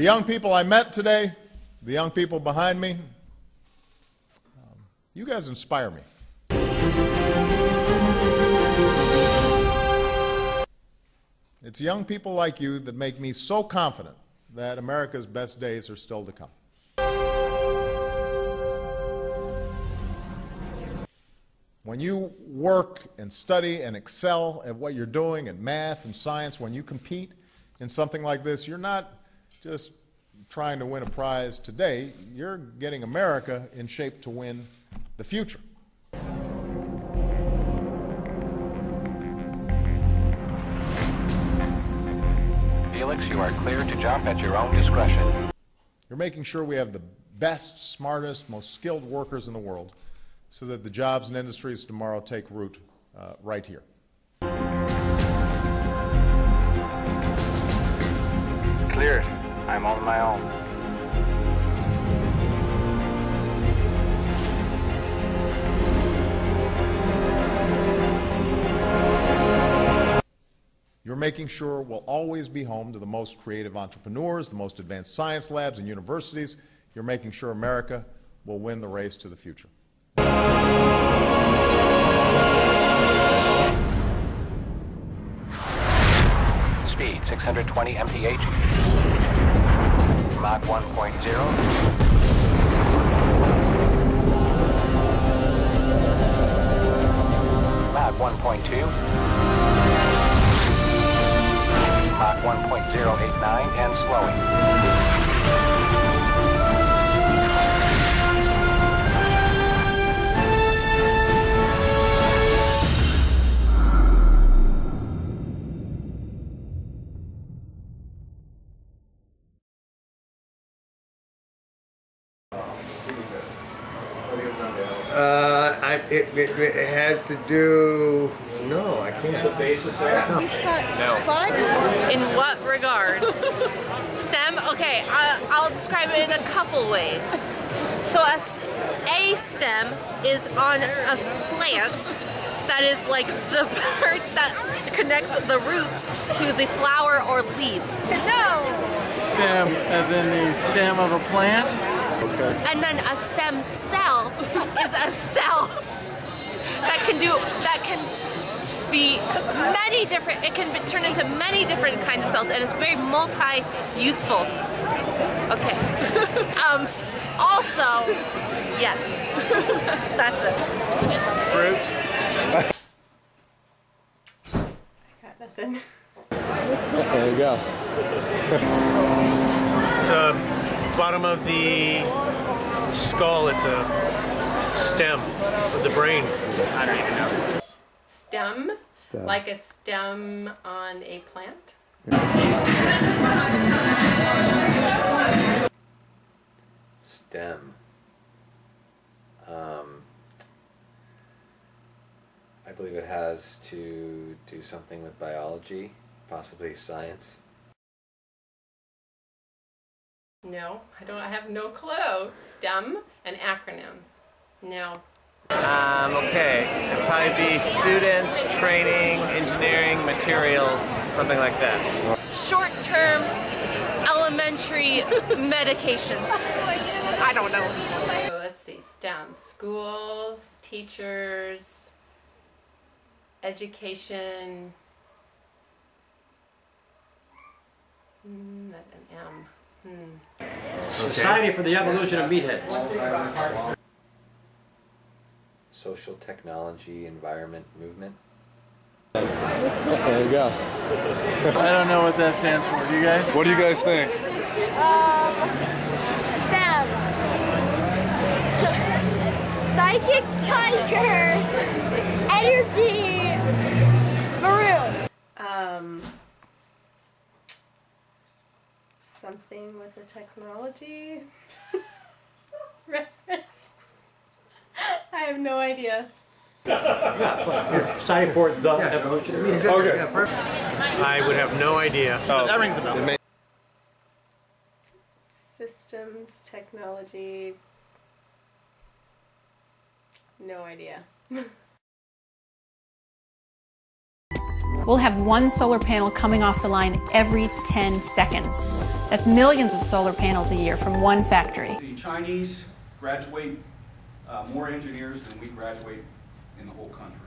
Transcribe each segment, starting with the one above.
young people I met today, the young people behind me, you guys inspire me. It's young people like you that make me so confident that America's best days are still to come. When you work and study and excel at what you're doing in math and science, when you compete in something like this, you're not just trying to win a prize today, you're getting America in shape to win the future. Felix, you are clear to jump at your own discretion. You're making sure we have the best, smartest, most skilled workers in the world so that the jobs and industries tomorrow take root right here. Cleared. I'm on my own. You're making sure we'll always be home to the most creative entrepreneurs, the most advanced science labs and universities. You're making sure America will win the race to the future. Speed 620 mph. Mach 1.0. Mach 1.2. Mach 1.089 and slowing. It has to do. No, I can't. The basis there? No. In what regards? STEM? Okay, I'll describe it in a couple ways. So a stem is on a plant that is like the part that connects the roots to the flower or leaves. No! Stem, as in the stem of a plant? Okay. And then a stem cell is a cell that can be many different, it can be turned into many different kinds of cells, and it's very multi-useful. Okay. Also, yes. That's it. Fruit. I got nothing. There you go. It's bottom of the skull, it's a stem of the brain. I don't even know. Stem? Stem. Like a stem on a plant? STEM. I believe it has to do something with biology, possibly science. No, I have no clue. STEM, an acronym. No. Okay. It'd probably be students, training, engineering, materials, something like that. Short-term elementary medications. I don't know. So let's see, STEM. Schools, teachers, education. That's an M. Society for the Evolution of Meatheads. Social technology, environment, movement. There you go. I don't know what that stands for. Do you guys? What do you guys think? STEM. Psychic Tiger. Energy. Maroon. Something with the technology reference. I have no idea. Society for the Evolution of Meatheads. Okay. Yeah, perfect. I would have no idea. That rings a bell. Systems, technology. No idea. we'll have one solar panel coming off the line every 10 seconds. That's millions of solar panels a year from one factory. The Chinese graduate more engineers than we graduate in the whole country.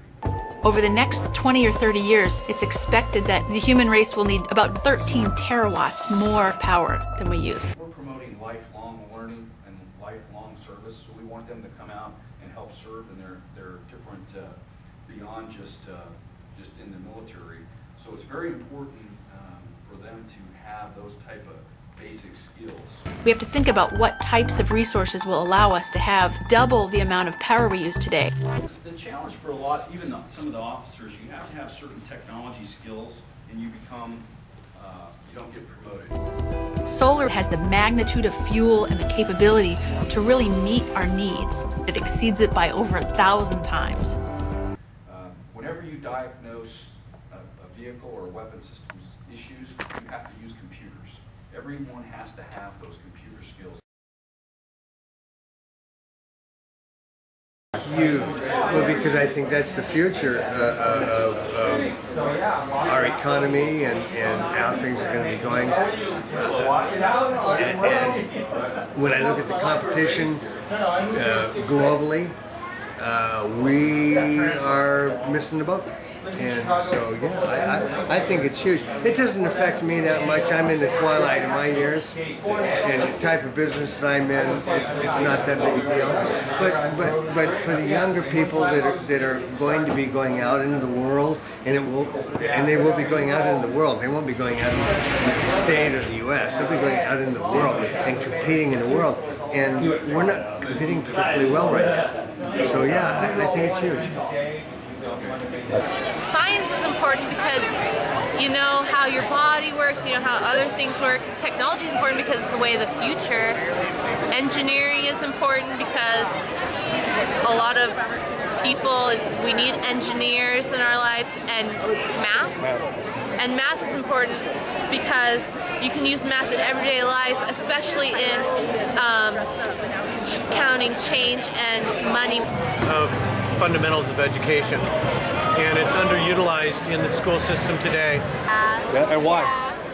Over the next 20 or 30 years, it's expected that the human race will need about 13 terawatts more power than we use. We're promoting lifelong learning and lifelong service, so we want them to come out and help serve in their different, beyond just in the military. So it's very important for them to have those type of basic skills. We have to think about what types of resources will allow us to have double the amount of power we use today. The challenge for a lot, even some of the officers, you have to have certain technology skills, and you become, you don't get promoted. Solar has the magnitude of fuel and the capability to really meet our needs. It exceeds it by over 1,000 times. Whenever you diagnose a vehicle or weapon systems issues, you have to use computers. Everyone has to have those computer skills. Huge. Well, because I think that's the future of our economy and how things are going to be going. And when I look at the competition globally, we are missing the boat. And so, yeah, I think it's huge. It doesn't affect me that much. I'm in the twilight of my years, and the type of business that I'm in, it's not that big a deal. But for the younger people that are going to be going out into the world, and they will be going out into the world. They won't be going out into the state or the U.S. They'll be going out into the world and competing in the world. And we're not competing particularly well right now. So yeah, I think it's huge. Science is important because you know how your body works, you know how other things work. Technology is important because it's the way of the future. Engineering is important because a lot of people, we need engineers in our lives, and math. And math is important because you can use math in everyday life, especially in counting change and money. Fundamentals of education, and it's underutilized in the school system today. And why?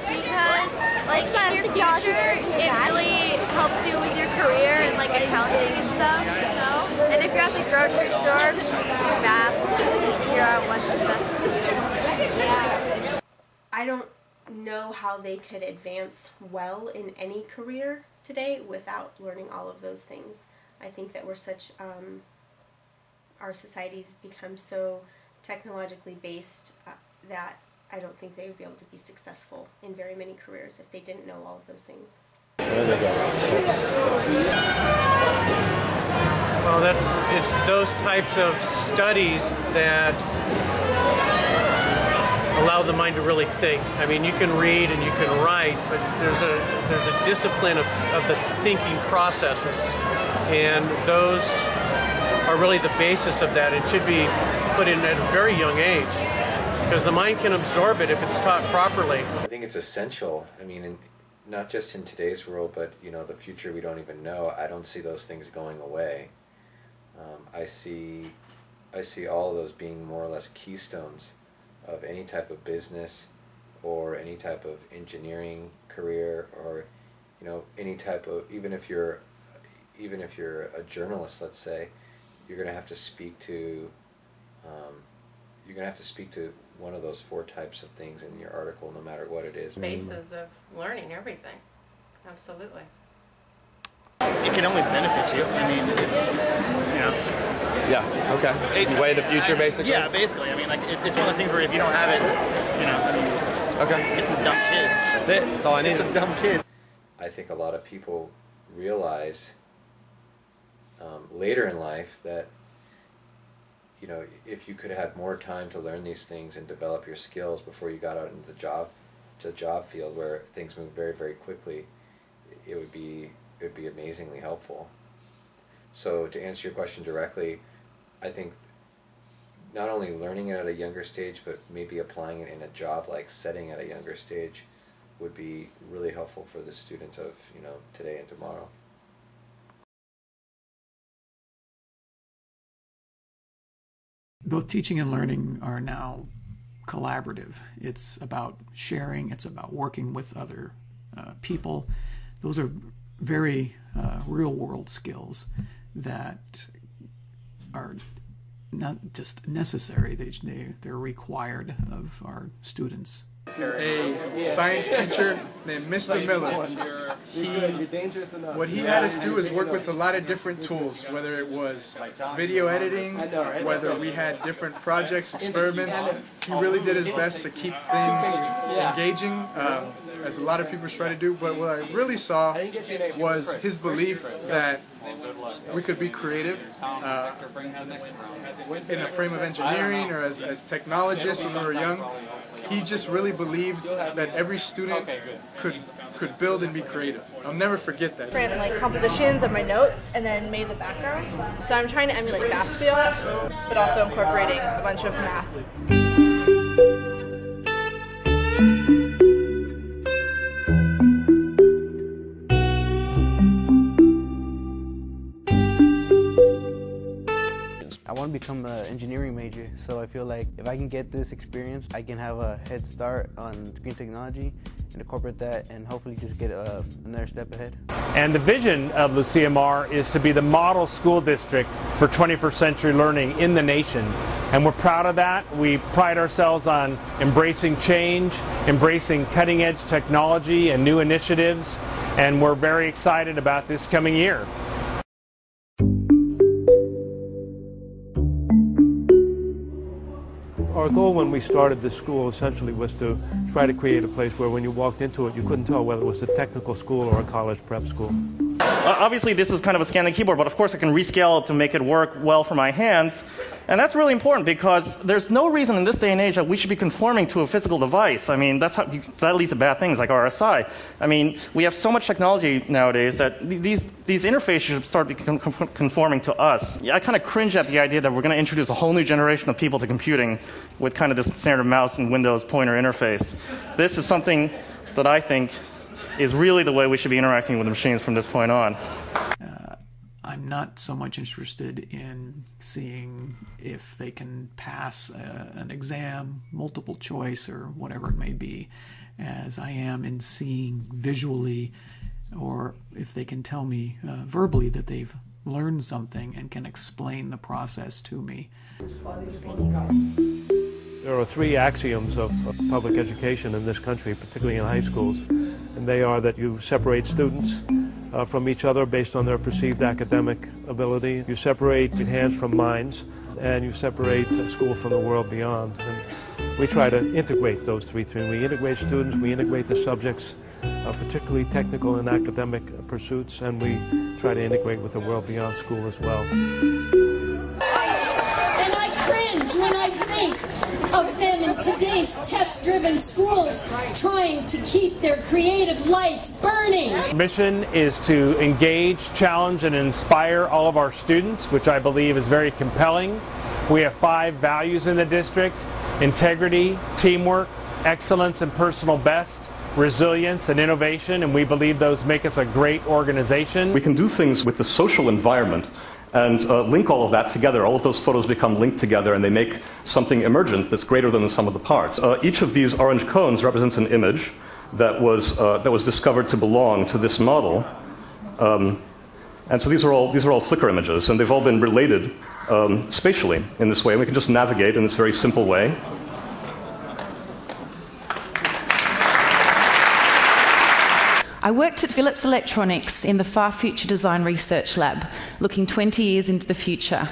Because, like, in your future, it really helps you with your career and, like, accounting and stuff, you know? And if you're at the grocery store, do math, figure out what's the best for you. Yeah. I don't know how they could advance well in any career today without learning all of those things. I think that we're such... our society's become so technologically based that I don't think they would be able to be successful in very many careers if they didn't know all of those things. Well, it's those types of studies that allow the mind to really think. I mean, you can read and you can write, but there's a discipline of the thinking processes, and those are really the basis of that. It should be put in at a very young age because the mind can absorb it if it's taught properly. I think it's essential. I mean, not just in today's world, but you know, the future we don't even know. I don't see those things going away. I see all of those being more or less keystones of any type of business or any type of engineering career, or you know, any type of, even if you're a journalist, let's say, you're going to have to speak to one of those 4 types of things in your article, no matter what it is. Basis of learning everything. Absolutely. It can only benefit you. I mean, it's, you know. Yeah, okay. Way of the future, basically? Yeah, basically. I mean, like, it's one of those things where if you don't have it, you know, I mean, okay. Get some dumb kids. That's it. That's all I need. Get some dumb kids. I think a lot of people realize later in life that, you know, if you could have more time to learn these things and develop your skills before you got out into the job field where things move very, very quickly, it would be amazingly helpful. So to answer your question directly, I think not only learning it at a younger stage, but maybe applying it in a job-like setting at a younger stage would be really helpful for the students of, you know, today and tomorrow. Both teaching and learning are now collaborative. It's about sharing. It's about working with other people. Those are very real-world skills that are not just necessary, they're required of our students. A science teacher named Mr. Miller. What he had us do is work with a lot of different tools, whether it was video editing, whether we had different projects, experiments. He really did his best to keep things engaging, as a lot of people try to do. But what I really saw was his belief that we could be creative in a frame of engineering or as technologists when we were young. He just really believed that every student could build and be creative. I'll never forget that. Different like compositions of my notes and then made the background. So I'm trying to emulate Basquiat, but also incorporating a bunch of math. I want to become an engineering major, so I feel like if I can get this experience, I can have a head start on green technology and incorporate that and hopefully just get another step ahead. And the vision of the CMR is to be the model school district for 21st century learning in the nation. And we're proud of that. We pride ourselves on embracing change, embracing cutting-edge technology and new initiatives, and we're very excited about this coming year. Our goal when we started this school essentially was to try to create a place where when you walked into it you couldn't tell whether it was a technical school or a college prep school. Obviously this is kind of a scanning keyboard, but of course I can rescale it to make it work well for my hands. And that's really important because there's no reason in this day and age that we should be conforming to a physical device. I mean, that leads to bad things like RSI. I mean, we have so much technology nowadays that these interfaces should start conforming to us. I kind of cringe at the idea that we're going to introduce a whole new generation of people to computing with kind of this standard mouse and Windows pointer interface. This is something that I think is really the way we should be interacting with machines from this point on. I'm not so much interested in seeing if they can pass an exam, multiple choice, or whatever it may be, as I am in seeing visually, or if they can tell me verbally that they've learned something and can explain the process to me. There are three axioms of public education in this country, particularly in high schools, and they are that you separate students from each other based on their perceived academic ability, you separate hands from minds, and you separate school from the world beyond. And we try to integrate those three things. We integrate students, we integrate the subjects, particularly technical and academic pursuits, and we try to integrate with the world beyond school as well. And I cringe when I think of them in today's test-driven schools trying to keep their creative lights burning. Our mission is to engage, challenge, and inspire all of our students, which I believe is very compelling. We have 5 values in the district: integrity, teamwork, excellence and personal best, resilience and innovation, and we believe those make us a great organization. We can do things with the social environment and link all of that together. All of those photos become linked together and they make something emergent that's greater than the sum of the parts. Each of these orange cones represents an image that was discovered to belong to this model. And so these are all Flickr images, and they've all been related spatially in this way. And we can just navigate in this very simple way. I worked at Philips Electronics in the Far Future Design Research Lab, looking 20 years into the future.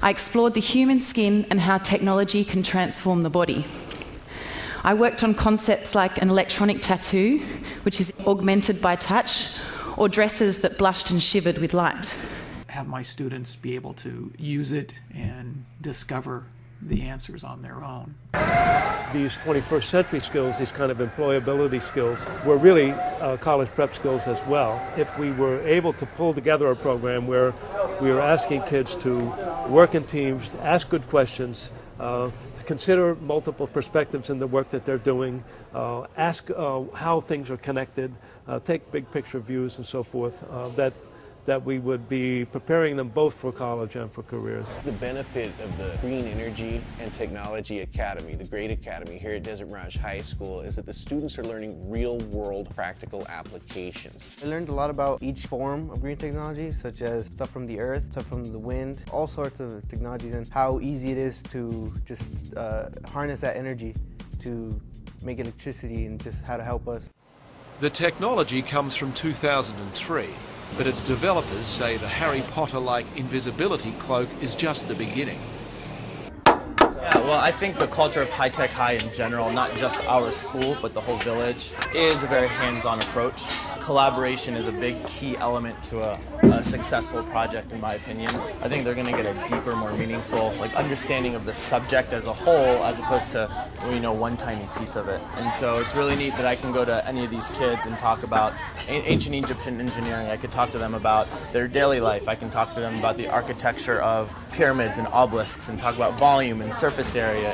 I explored the human skin and how technology can transform the body. I worked on concepts like an electronic tattoo, which is augmented by touch, or dresses that blushed and shivered with light. Have my students be able to use it and discover the answers on their own. These 21st century skills, these kind of employability skills, were really college prep skills as well. If we were able to pull together a program where we were asking kids to work in teams, to ask good questions, to consider multiple perspectives in the work that they're doing, ask how things are connected, take big picture views and so forth, that that we would be preparing them both for college and for careers. The benefit of the Green Energy and Technology Academy, the GREAT Academy here at Desert Mirage High School, is that the students are learning real-world practical applications. I learned a lot about each form of green technology, such as stuff from the earth, stuff from the wind, all sorts of technologies, and how easy it is to just harness that energy to make electricity and just how to help us. The technology comes from 2003. But its developers say the Harry Potter-like invisibility cloak is just the beginning. Yeah, well, I think the culture of High Tech High in general, not just our school, but the whole village, is a very hands-on approach. Collaboration is a big key element to a successful project, in my opinion. I think they're going to get a deeper, more meaningful understanding of the subject as a whole, as opposed to, one tiny piece of it. And so it's really neat that I can go to any of these kids and talk about ancient Egyptian engineering. I could talk to them about their daily life. I can talk to them about the architecture of pyramids and obelisks, and talk about volume and surface area,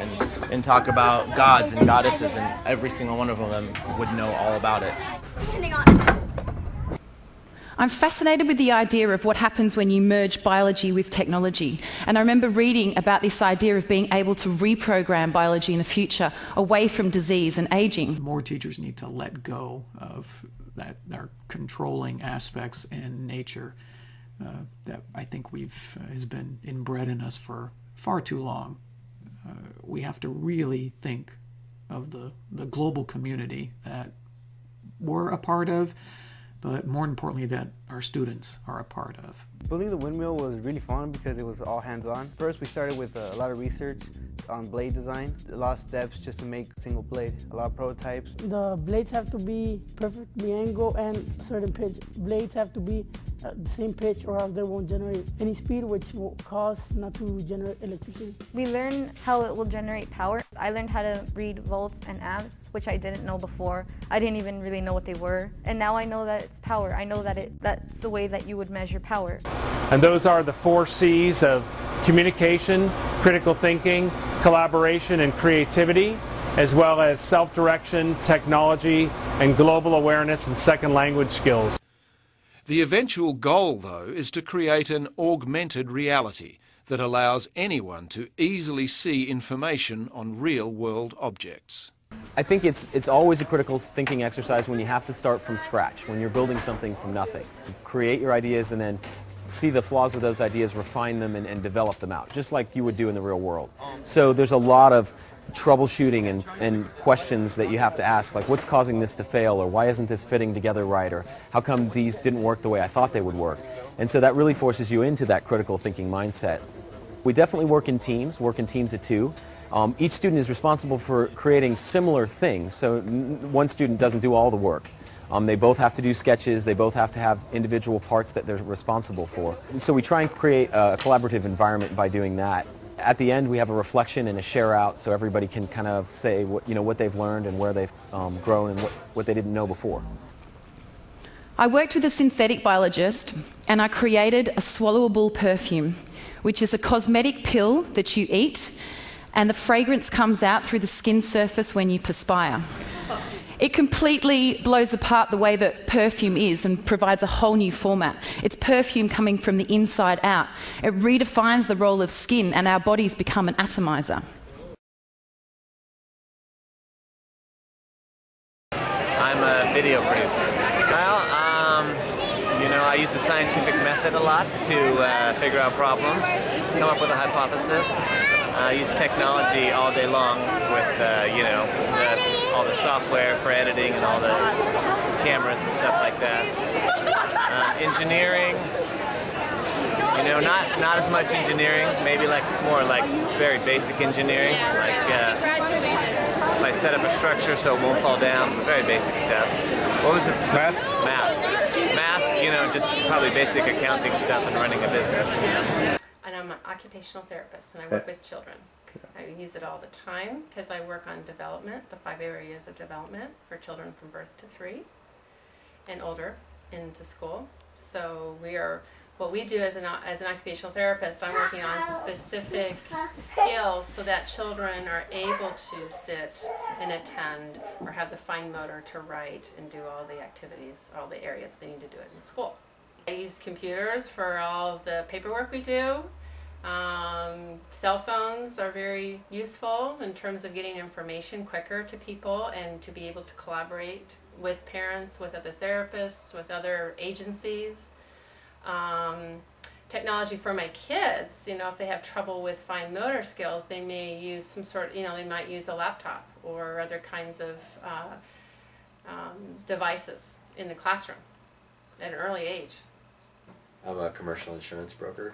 and talk about gods and goddesses, and every single one of them would know all about it. I'm fascinated with the idea of what happens when you merge biology with technology. And I remember reading about this idea of being able to reprogram biology in the future away from disease and aging. More teachers need to let go of their controlling aspects in nature that I think has been inbred in us for far too long. We have to really think of the global community that we're a part of, but more importantly that our students are a part of. Building the windmill was really fun because it was all hands-on. First we started with a lot of research on blade design, a lot of steps just to make a single blade, a lot of prototypes. The blades have to be perfectly angled and a certain pitch. Blades have to be the same pitch or else they won't generate any speed, which will cause not to generate electricity. We learn how it will generate power. I learned how to read volts and amps, which I didn't know before. I didn't even really know what they were. And now I know that it's power. I know that that's the way that you would measure power. And those are the 4 C's of communication, critical thinking, collaboration, and creativity, as well as self-direction, technology, and global awareness and second language skills. The eventual goal, though, is to create an augmented reality that allows anyone to easily see information on real-world objects. I think it's always a critical thinking exercise when you have to start from scratch, when you're building something from nothing. You create your ideas and then see the flaws with those ideas, refine them, and develop them out, just like you would do in the real world. So there's a lot of troubleshooting and questions that you have to ask, like what's causing this to fail, or why isn't this fitting together right, or how come these didn't work the way I thought they would work. And so that really forces you into that critical thinking mindset. We definitely work in teams of 2. Each student is responsible for creating similar things, so one student doesn't do all the work. They both have to do sketches, they both have to have individual parts that they're responsible for. So we try and create a collaborative environment by doing that. At the end we have a reflection and a share out, so everybody can kind of say what they've learned and where they've grown and what they didn't know before. I worked with a synthetic biologist and I created a swallowable perfume, which is a cosmetic pill that you eat and the fragrance comes out through the skin surface when you perspire. It completely blows apart the way that perfume is and provides a whole new format. It's perfume coming from the inside out. It redefines the role of skin and our bodies become an atomizer. I'm a video producer. Well, I use the scientific method a lot to figure out problems, come up with a hypothesis. I use technology all day long with, all the software for editing and all the cameras and stuff like that. Engineering, not as much engineering, maybe more very basic engineering, if I set up a structure so it won't fall down, very basic stuff. What was it? Math? Math, just probably basic accounting stuff and running a business. And I'm an occupational therapist and I work with children. I use it all the time because I work on development, the 5 areas of development for children from birth to 3 and older into school. So what we do as an occupational therapist, I'm working on specific skills so that children are able to sit and attend or have the fine motor to write and do all the activities, all the areas they need to do it in school. I use computers for all of the paperwork we do. Cell phones are very useful in terms of getting information quicker to people and to be able to collaborate with parents, with other therapists, with other agencies. Technology for my kids, you know, if they have trouble with fine motor skills, they may use some sort, you know, they might use a laptop or other kinds of devices in the classroom at an early age. I'm a commercial insurance broker.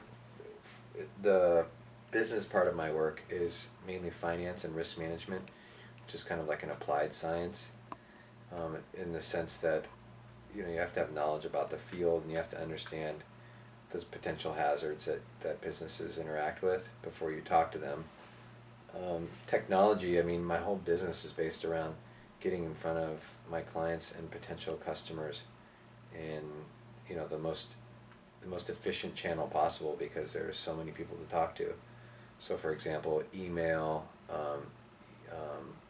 The business part of my work is mainly finance and risk management, which is kind of like an applied science, in the sense that, you know, you have to have knowledge about the field and you have to understand those potential hazards that businesses interact with before you talk to them. Technology, I mean, my whole business is based around getting in front of my clients and potential customers in, you know, the most efficient channel possible, because there's so many people to talk to. So for example, email,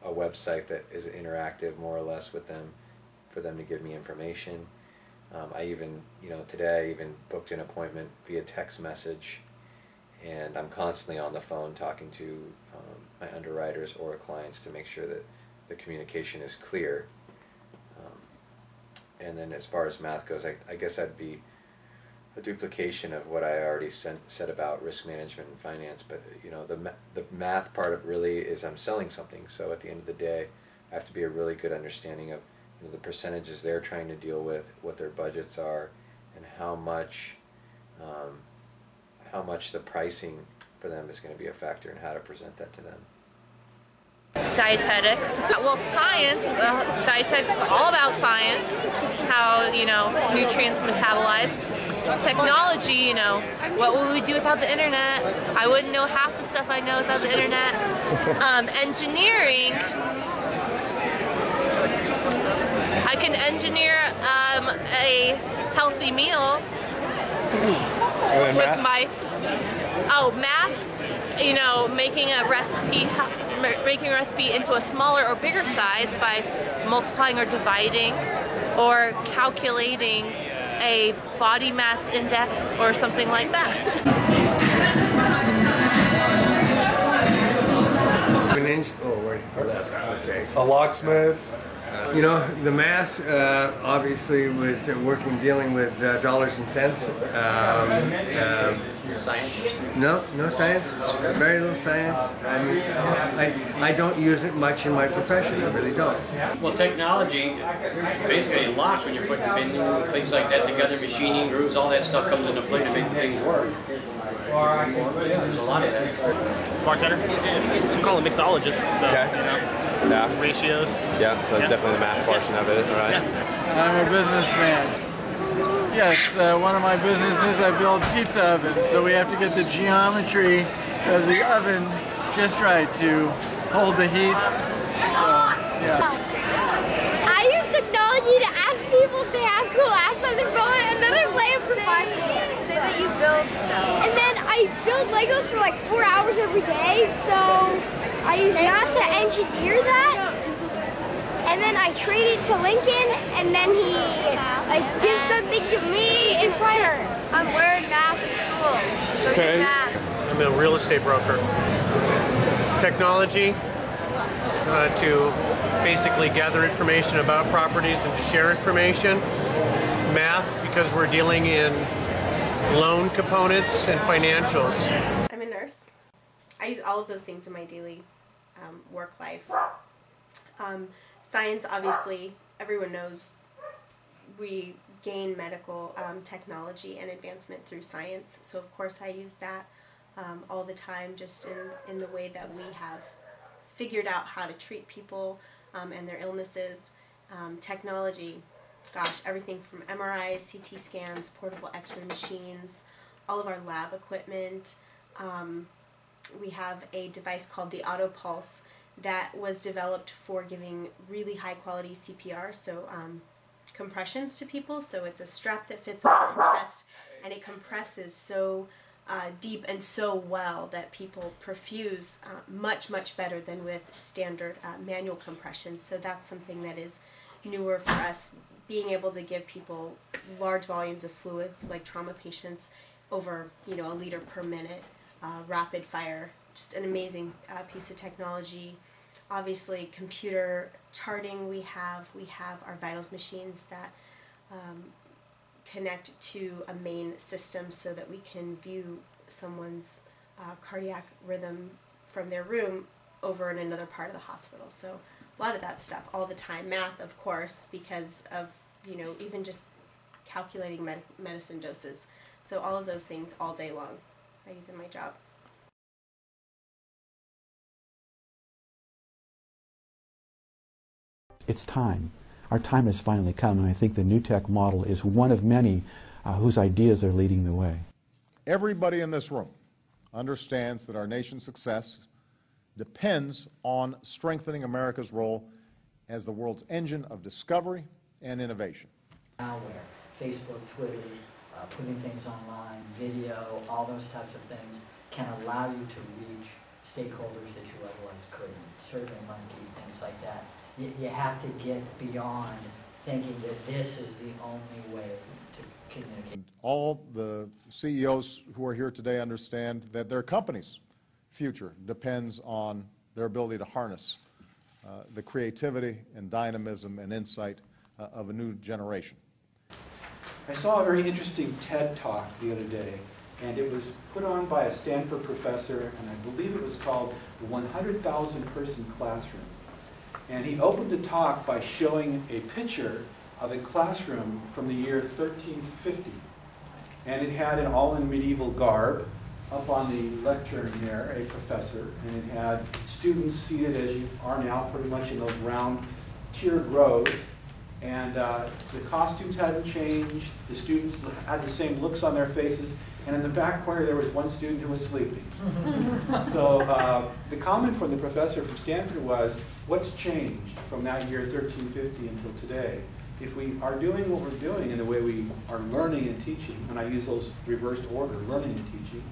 a website that is interactive more or less with them, for them to give me information. I even, you know, today I even booked an appointment via text message, and I'm constantly on the phone talking to my underwriters or clients to make sure that the communication is clear. And then as far as math goes, I guess I'd be a duplication of what I already said about risk management and finance, but you know, the math part of it really is I'm selling something, so at the end of the day I have to be a really good understanding of, you know, the percentages they're trying to deal with, what their budgets are, and how much the pricing for them is going to be a factor, and how to present that to them. Dietetics. Well, science, dietetics is all about science, how, you know, nutrients metabolize. Technology, you know, what would we do without the internet? I wouldn't know half the stuff I know without the internet. Engineering, I can engineer a healthy meal with my, math, you know, making a recipe into a smaller or bigger size by multiplying or dividing or calculating a body mass index or something like that. Okay. A locksmith. You know, the math, obviously, with dealing with dollars and cents. Science? No science. Very little science. I don't use it much in my profession. I really don't. Well, technology basically unlocks when you're putting bending, things like that together, machining, grooves, all that stuff comes into play to make things work. Yeah, there's a lot of that. Smart Center. We call them mixologists, so, you know. Yeah. Ratios. Yeah, so it's definitely the math portion of it, right? Yeah. I'm a businessman. Yes, one of my businesses, I build pizza ovens, so we have to get the geometry of the oven just right to hold the heat. So, yeah. I use technology to ask people if they have cool apps on their phone, and then I play them for 5 minutes. Say that you build stuff. And then I build Legos for like 4 hours every day, so I use Matt to engineer that, and then I trade it to Lincoln, and then he gives something to me in return. I'm wearing math at school, so Okay. good math. I'm a real estate broker. Technology to basically gather information about properties and to share information. Math, because we're dealing in loan components and financials. I'm a nurse. I use all of those things in my daily work life. Science, obviously, everyone knows we gain medical technology and advancement through science, so of course I use that all the time, just in the way that we have figured out how to treat people and their illnesses. Technology, gosh, everything from MRIs, CT scans, portable x-ray machines, all of our lab equipment. We have a device called the Auto Pulse that was developed for giving really high quality CPR, so compressions to people. So it's a strap that fits over the chest, and it compresses so deep and so well that people perfuse much better than with standard manual compression. So that's something that is newer for us, being able to give people large volumes of fluids, like trauma patients, over, you know, a liter per minute, rapid fire, just an amazing piece of technology. Obviously, computer charting we have our vitals machines that connect to a main system so that we can view someone's cardiac rhythm from their room over in another part of the hospital. So a lot of that stuff all the time. Math, of course, because of, you know, even just calculating medicine doses. So all of those things all day long I use in my job. It's time. Our time has finally come, and I think the New Tech model is one of many whose ideas are leading the way. Everybody in this room understands that our nation's success depends on strengthening America's role as the world's engine of discovery and innovation. Now where Facebook, Twitter, putting things online, video, all those types of things can allow you to reach stakeholders that you otherwise couldn't. SurveyMonkey, things like that. You have to get beyond thinking that this is the only way to communicate. All the CEOs who are here today understand that their company's future depends on their ability to harness the creativity and dynamism and insight of a new generation. I saw a very interesting TED Talk the other day, and it was put on by a Stanford professor, and I believe it was called the 100,000 Person Classroom. And he opened the talk by showing a picture of a classroom from the year 1350. And it had it all in medieval garb. Up on the lectern there, a professor, and it had students seated as you are now, pretty much in those round tiered rows. And the costumes hadn't changed. The students had the same looks on their faces. And in the back corner, there was one student who was sleeping. So the comment from the professor from Stanford was, what's changed from that year 1350 until today? If we are doing what we're doing in the way we are learning and teaching, and I use those reversed order, learning and teaching,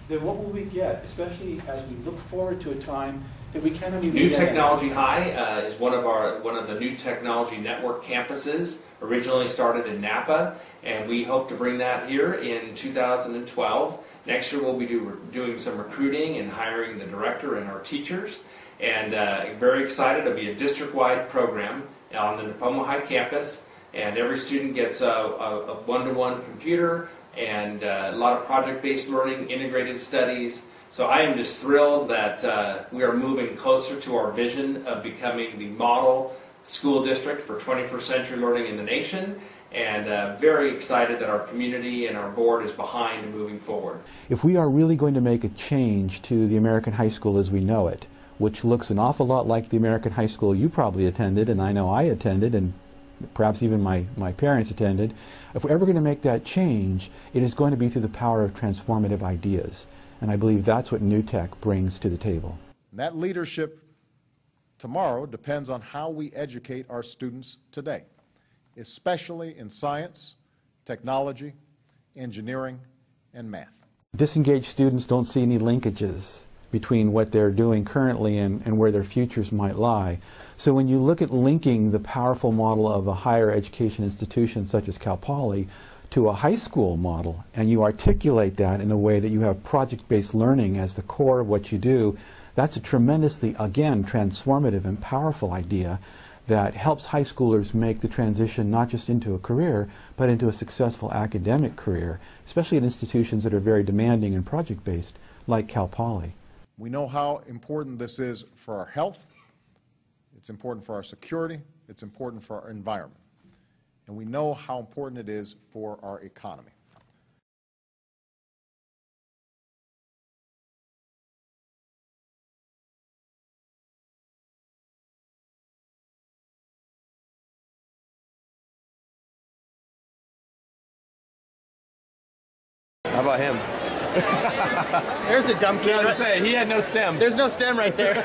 then what will we get, especially as we look forward to a time that we cannot even New get Technology High is one of the New Technology Network campuses, originally started in Napa, and we hope to bring that here in 2012. Next year we'll be doing some recruiting and hiring the director and our teachers, and very excited. It'll be a district-wide program on the Nipomo High campus, and every student gets a one-to-one computer and a lot of project-based learning, integrated studies. So I am just thrilled that we are moving closer to our vision of becoming the model school district for 21st century learning in the nation, and very excited that our community and our board is behind moving forward. If we are really going to make a change to the American high school as we know it, which looks an awful lot like the American high school you probably attended, and I know I attended, and perhaps even my parents attended, if we're ever going to make that change, it is going to be through the power of transformative ideas. And I believe that's what New Tech brings to the table. And that leadership tomorrow depends on how we educate our students today, especially in science, technology, engineering, and math. Disengaged students don't see any linkages between what they're doing currently and where their futures might lie. So when you look at linking the powerful model of a higher education institution such as Cal Poly to a high school model, and you articulate that in a way that you have project-based learning as the core of what you do, that's a tremendously, again, transformative and powerful idea that helps high schoolers make the transition not just into a career, but into a successful academic career, especially at institutions that are very demanding and project-based, like Cal Poly. We know how important this is for our health, it's important for our security, it's important for our environment, and we know how important it is for our economy. How about him? There's a dumb kid. I was gonna say, he had no stem. There's no stem right there.